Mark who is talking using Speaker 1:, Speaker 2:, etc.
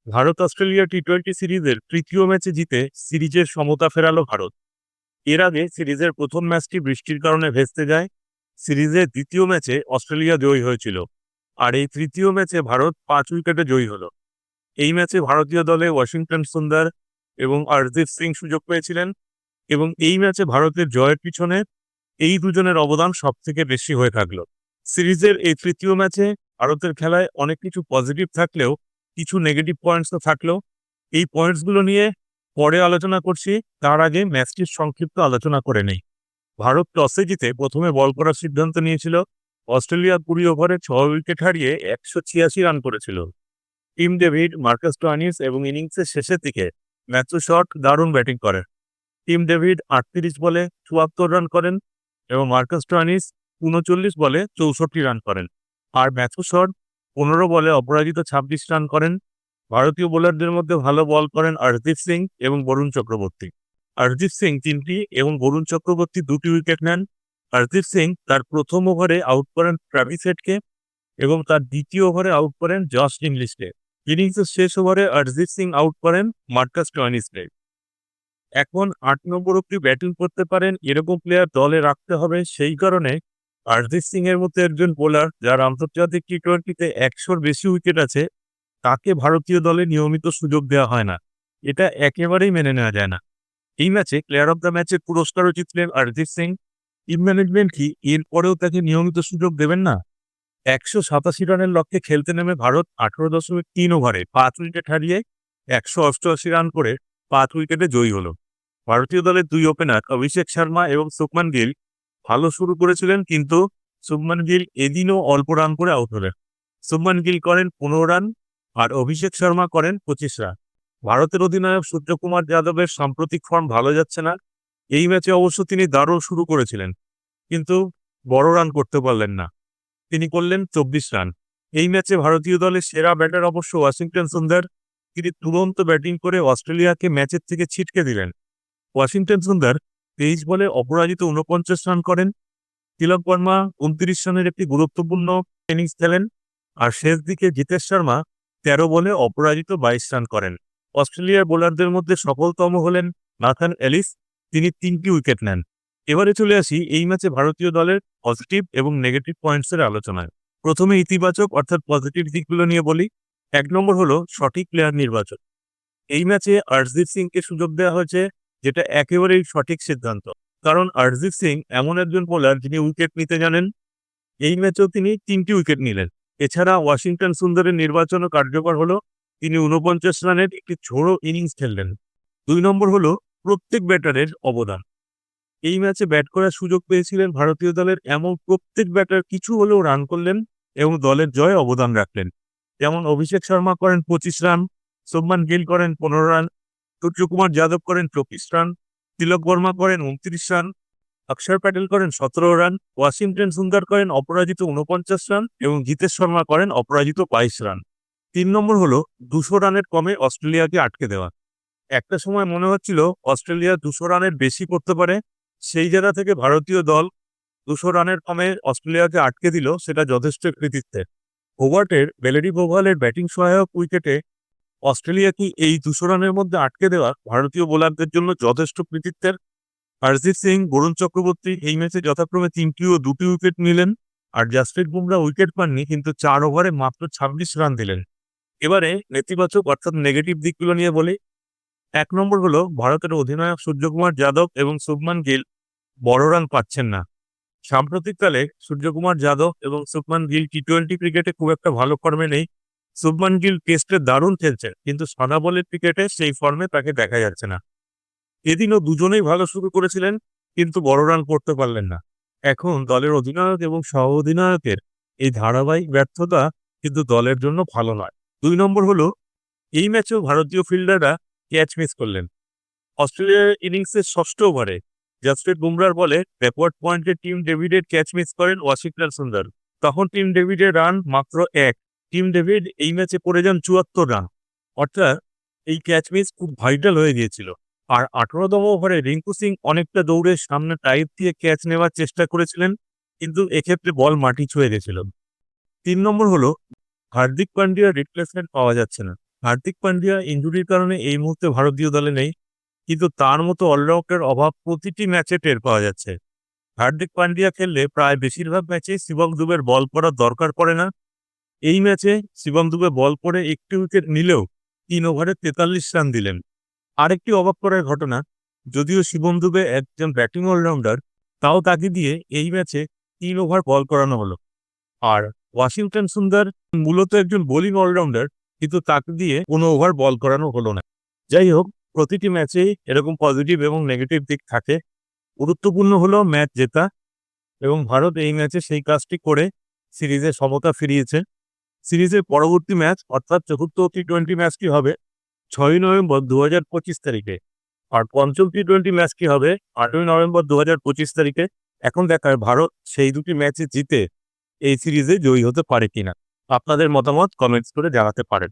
Speaker 1: Bharat Australia টি-20 সিরিজের তৃতীয় ম্যাচে জিতে সিরিজের সমতা ফেরালো ভারত। এর আগে সিরিজের প্রথম ম্যাচটি বৃষ্টির কারণে ভেস্তে যায়। সিরিজের দ্বিতীয় ম্যাচে অস্ট্রেলিয়া জয়ী হয়েছিল, আর এই তৃতীয় ম্যাচে ভারত 5 উইকেটে জয়ী হলো। এই ম্যাচে ভারতীয় দলে ওয়াশিংটন সুন্দর এবং হরদীপ সিং সুযোগ পেয়েছিলেন, এবং এই ম্যাচে ভারতের জয়ের পিছনে এই দুজনের অবদান সবথেকে বেশি হয়ে থাকলো। সিরিজের এই তৃতীয় ম্যাচে ভারতের খেলায় অনেক কিছু পজিটিভ থাকলেও কিছু নেগেটিভ পয়েন্টসও থাকলো। এই পয়েন্টসগুলো নিয়ে পরে আলোচনা করছি, তার আগে ম্যাচটির সংক্ষিপ্ত আলোচনা করে নেই। ভারত টসে জিতে প্রথমে বল করার সিদ্ধান্ত নিয়েছিল। অস্ট্রেলিয়া 20 ওভারে 6 উইকেট হারিয়ে 186 রান করেছিল। টিম ডেভিড, মার্কাস স্টোয়নিস এবং ইনিংসের শেষের দিকে ম্যাথু শট দারুণ ব্যাটিং করেন। টিম ডেভিড 38 বলে 74 রান করেন এবং মার্কাস স্টোয়নিস 39 বলে 64 রান করেন, আর ম্যাথু শট 15 বলে অপরাজিত 26 রান করেন। ভারতীয় বোলারদের মধ্যে ভালো বল করেন হরদীপ সিং এবং বরুণ চক্রবর্তী। হরদীপ সিং 3টি এবং বরুণ চক্রবর্তী 2টি উইকেট নেন। হরদীপ সিং তার প্রথম ওভারে আউট করেন ট্রাভিস হেডকে এবং তার দ্বিতীয় ওভারে আউট করেন জশ ইংলিশকে। ইনিংসের শেষ ওভারে হরদীপ সিং আউট করেন মার্কাস স্টোয়নিসকে। এখন 8 নম্বর অব্দি ব্যাটিং করতে পারেন এরকম প্লেয়ার দলে রাখতে হবে। সেই কারণে হরদীপ সিং এর মতো একজন বোলার যার আন্তর্জাতিক টি-20তে 100-র বেশি উইকেট আছে, তাকে ভারতীয় দলে নিয়মিত সুযোগ দেওয়া হয় না। এটা একেবারেই মেনে নেওয়া যায় না। এই ম্যাচে প্লেয়ার অব দ্য ম্যাচের পুরস্কারও জিতলেন হরদীপ সিং। টিম ম্যানেজমেন্ট কি এরপরেও তাকে নিয়মিত সুযোগ দেবেন না? 187 রানের লক্ষ্যে খেলতে নেমে ভারত 18.3 ওভারে 5 উইকেট হারিয়ে 188 রান করে 5 উইকেটে জয়ী হলো। ভারতীয় দলের দুই ওপেনার অভিষেক শর্মা এবং শুভমান গিল ভালো শুরু করেছিলেন, কিন্তু শুভমান গিল এদিনও অল্প রান করে আউট হলেন। শুভমান গিল করেন 15 রান আর অভিষেক শর্মা করেন 25 রান। ভারতের অধিনায়ক সূর্যকুমার যাদবের সাম্প্রতিক ফর্ম ভালো যাচ্ছে না। এই ম্যাচে অবশ্য তিনি দারুণ শুরু করেছিলেন, কিন্তু বড় রান করতে পারলেন না। তিনি করলেন 24 রান। এই ম্যাচে ভারতীয় দলের সেরা ব্যাটার অবশ্য ওয়াশিংটন সুন্দর। তিনি তুরন্ত ব্যাটিং করে অস্ট্রেলিয়াকে ম্যাচের থেকে ছিটকে দিলেন। ওয়াশিংটন সুন্দর 23 বলে অপরাজিত 49 রান করেন। তিলক বর্মা 29 রানের একটি গুরুত্বপূর্ণ ইনিংস খেলেন, আর শেষ দিকে জিতেশ শর্মা 13 বলে অপরাজিত 22 রান করেন। অস্ট্রেলিয়ার বোলারদের মধ্যে সফলতম হলেন নাথান এলিস, তিনি 3টি উইকেট নেন। এবারে চলে আসি এই ম্যাচে ভারতীয় দলের পজিটিভ এবং নেগেটিভ পয়েন্টসের আলোচনায়। প্রথমে ইতিবাচক অর্থাৎ পজিটিভ দিকগুলো নিয়ে বলি। 1 নম্বর হলো সঠিক প্লেয়ার নির্বাচন। এই ম্যাচে হরদীপ সিংকে সুযোগ দেওয়া হয়েছে, যেটা একেবারেই সঠিক সিদ্ধান্ত। কারণ হরদীপ সিং এমন একজন বোলার যিনি উইকেট নিতে জানেন। এই ম্যাচেও তিনি 3টি উইকেট নিলেন। এছাড়া ওয়াশিংটন সুন্দরের নির্বাচনও কার্যকর হলো। তিনি 49 রানের একটি ঝোড়ো ইনিংস খেললেন। 2 নম্বর হলো প্রত্যেক ব্যাটারের অবদান। এই ম্যাচে ব্যাট করার সুযোগ পেয়েছিলেন ভারতীয় দলের এমন প্রত্যেক ব্যাটার কিছু হলেও রান করলেন এবং দলের জয়ে অবদান রাখলেন। যেমন অভিষেক শর্মা করেন 25 রান, শুভমান গিল করেন 15 রান, সূর্যকুমার যাদব করেন 24 রান, তিলক বর্মা করেন 29 রান, অক্ষর প্যাটেল করেন 17 রান, ওয়াশিংটন সুন্দর করেন অপরাজিত 49 রান এবং জিতেশ শর্মা করেন অপরাজিত 22 রান। 3 নম্বর হলো 200 রানের কমে অস্ট্রেলিয়াকে আটকে দেওয়া। একটা সময় মনে হচ্ছিল অস্ট্রেলিয়া 200 রানের বেশি করতে পারে। সেই জায়গা থেকে ভারতীয় দল 200 রানের কমে অস্ট্রেলিয়াকে আটকে দিল, সেটা যথেষ্ট কৃতিত্বের। হোবার্টের বেলেরি বোভালের ব্যাটিং সহায়ক উইকেটে অস্ট্রেলিয়াকে এই 200 রানের মধ্যে আটকে দেওয়া ভারতীয় বোলারদের জন্য যথেষ্ট কৃতিত্বের। হরদীপ সিং, বরুণ চক্রবর্তী এই ম্যাচে যথাক্রমে 3টি ও 2টি উইকেট নিলেন, আর জাসপ্রীত বুমরা উইকেট পাননি, কিন্তু 4 ওভারে মাত্র 26 রান দিলেন। এবারে নেতিবাচক অর্থাৎ নেগেটিভ দিকগুলো নিয়ে বলি। 1 নম্বর হলো ভারতের অধিনায়ক সূর্যকুমার যাদব এবং শুভমান গিল বড় রান পাচ্ছেন না। সাম্প্রতিককালে সূর্যকুমার যাদব এবং শুভমান গিল টি-20 ক্রিকেটে খুব একটা ভালো ফর্মে নেই। শুভমান গিল টেস্টে দারুণ খেলছেন, কিন্তু সাদা বলের ক্রিকেটে সেই ফর্মে তাকে দেখা যাচ্ছে না। এদিনও দুজনেই ভালো শুরু করেছিলেন, কিন্তু বড় রান করতে পারলেন না। এখন দলের অধিনায়ক এবং সহ অধিনায়কের এই ধারাবাহিক ব্যর্থতা কিন্তু দলের জন্য ভালো নয়। 2 নম্বর হলো এই ম্যাচেও ভারতীয় ফিল্ডাররা ক্যাচ মিস করলেন। অস্ট্রেলিয়ার ইনিংসের 6ষ্ঠ ওভারে জাসপ্রীত বুমরার বলে ব্যাকওয়ার্ড পয়েন্টে টিম ডেভিডের ক্যাচ মিস করেন ওয়াশিংটন সুন্দর। তখন টিম ডেভিডের রান মাত্র 1। টিম ডেভিড এই ম্যাচে পড়ে যান 74 রান। অর্থাৎ এই ক্যাচ মিস খুব ভাইটাল হয়ে গিয়েছিল। আর 18তম ওভারে রিঙ্কু সিং অনেকটা দৌড়ে সামনে টাইপ দিয়ে ক্যাচ নেওয়ার চেষ্টা করেছিলেন, কিন্তু এক্ষেত্রে বল মাটি ছুঁয়ে গেছিল। 3 নম্বর হলো হার্দিক পান্ডিয়ার রিপ্লেসমেন্ট পাওয়া যাচ্ছে না। হার্দিক পান্ডিয়া ইনজুরির কারণে এই মুহূর্তে ভারতীয় দলে নেই, কিন্তু তার মতো অলরাউন্ডারের অভাব প্রতিটি ম্যাচে টের পাওয়া যাচ্ছে। হার্দিক পান্ডিয়া খেললে প্রায় বেশিরভাগ ম্যাচে শিবম দুবের বল পড়ার দরকার পড়ে না। এই ম্যাচে শিবম দুবে বল পড়ে একটি উইকেট নিলেও 3 ওভারে 43 রান দিলেন। আরেকটি অবাক করার ঘটনা, যদিও শিবম দুবে একজন ব্যাটিং অলরাউন্ডার, তাও তাকে দিয়ে এই ম্যাচে 3 ওভার বল করানো হলো। আর ওয়াশিংটন সুন্দর মূলত একজন বোলিং অলরাউন্ডার, কিন্তু তাকে দিয়ে কোনো ওভার বল করানো হলো না। যাই হোক, প্রতিটি ম্যাচেই এরকম পজিটিভ এবং নেগেটিভ দিক থাকে। গুরুত্বপূর্ণ হলো ম্যাচ জেতা, এবং ভারত এই ম্যাচে সেই কাজটি করে সিরিজে সমতা ফিরিয়েছে। সিরিজের পরবর্তী ম্যাচ অর্থাৎ চতুর্থ টি-20 ম্যাচটি হবে 6ই নভেম্বর 2025 তারিখে, আর পঞ্চম টি-20 ম্যাচটি হবে 8ই নভেম্বর 2025 তারিখে। এখন দেখার ভারত সেই দুটি ম্যাচে জিতে এই সিরিজে জয়ী হতে পারে কিনা। আপনাদের মতামত কমেন্টস করে জানাতে পারেন।